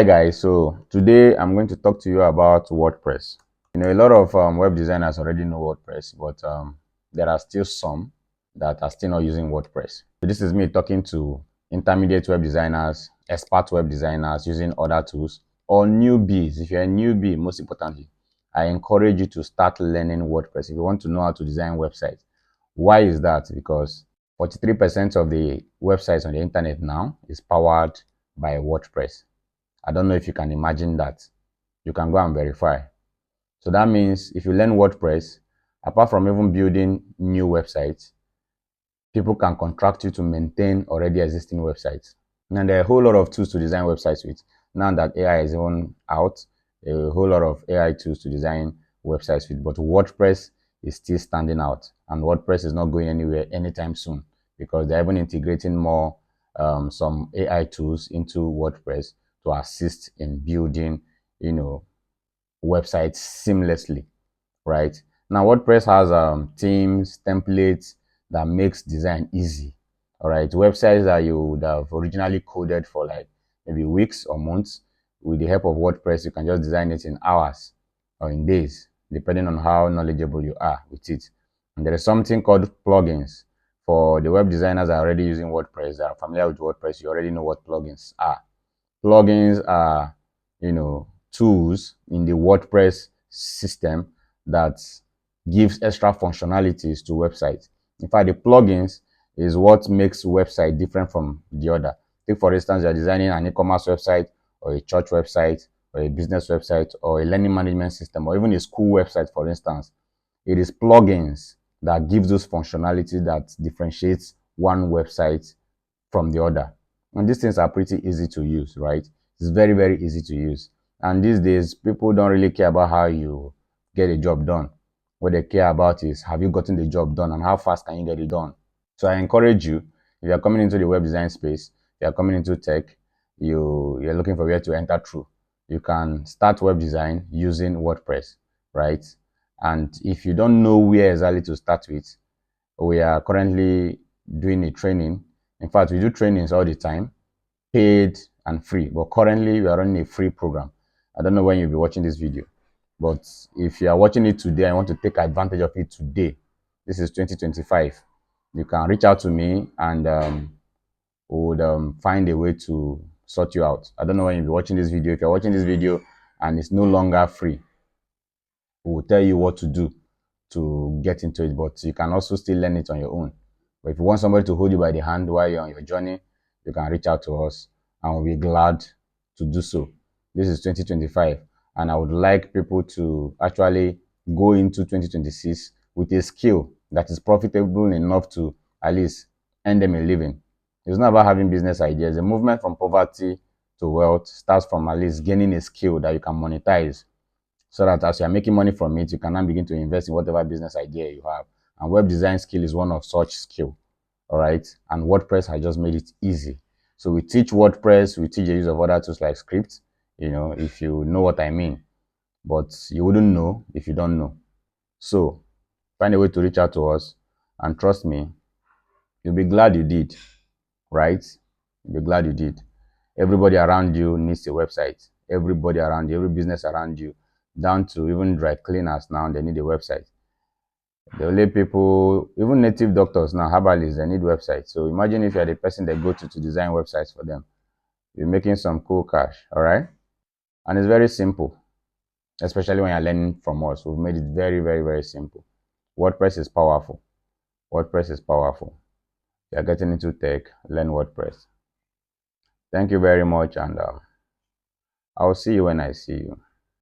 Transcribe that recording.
Hi guys, so today I'm going to talk to you about WordPress. A lot of web designers already know WordPress, but there are still some that are still not using WordPress. So this is me talking to intermediate web designers, expert web designers using other tools, or newbies. If you're a newbie, most importantly, I encourage you to start learning WordPress if you want to know how to design websites. Why is that? Because 43% of the websites on the internet now is powered by WordPress. I don't know if you can imagine that. You can go and verify. So that means if you learn WordPress, apart from even building new websites, people can contract you to maintain already existing websites. And there are a whole lot of tools to design websites with. Now that AI is even out, a whole lot of AI tools to design websites with. But WordPress is still standing out. And WordPress is not going anywhere anytime soon because they're even integrating more some AI tools into WordPress to assist in building, websites seamlessly, right? Now, WordPress has themes, templates that makes design easy. All right, websites that you would have originally coded for like maybe weeks or months, with the help of WordPress, you can just design it in hours or in days, depending on how knowledgeable you are with it. And there is something called plugins. For the web designers that are already using WordPress, that are familiar with WordPress, you already know what plugins are. Plugins are, tools in the WordPress system that gives extra functionalities to websites. In fact, the plugins is what makes website different from the other. Take for instance, you're designing an e-commerce website or a church website or a business website or a learning management system or even a school website, for instance. It is plugins that gives those functionalities that differentiates one website from the other. And these things are pretty easy to use, right? It's very, very easy to use. And these days, people don't really care about how you get a job done. What they care about is, have you gotten the job done and how fast can you get it done? So I encourage you, if you're coming into the web design space, you're coming into tech, you're looking for where to enter through, you can start web design using WordPress, right? And if you don't know where exactly to start with, we are currently doing a training. In fact, we do trainings all the time, paid and free. But currently, we are running a free program. I don't know when you'll be watching this video, but if you are watching it today and want to take advantage of it today, this is 2025. You can reach out to me and we would find a way to sort you out. I don't know when you'll be watching this video. If you're watching this video and it's no longer free, we will tell you what to do to get into it, but you can also still learn it on your own. But if you want somebody to hold you by the hand while you're on your journey, you can reach out to us and we'll be glad to do so. This is 2025, and I would like people to actually go into 2026 with a skill that is profitable enough to at least earn them a living. It's not about having business ideas. The movement from poverty to wealth starts from at least gaining a skill that you can monetize, so that as you're making money from it, you can now begin to invest in whatever business idea you have. And web design skill is one of such skill. All right. And WordPress has just made it easy. So we teach WordPress, we teach the use of other tools like scripts, if you know what I mean. But you wouldn't know if you don't know. So find a way to reach out to us, and trust me, you'll be glad you did, right? You'll be glad you did. Everybody around you needs a website. Everybody around you, every business around you, down to even dry cleaners now, they need a website. The only people, even native doctors now, herbalists, they need websites. So imagine if you're the person they go to design websites for them. You're making some cool cash, all right? And it's very simple, especially when you're learning from us. We've made it very, very, very simple. WordPress is powerful. WordPress is powerful. You're getting into tech, learn WordPress. Thank you very much, and I'll see you when I see you.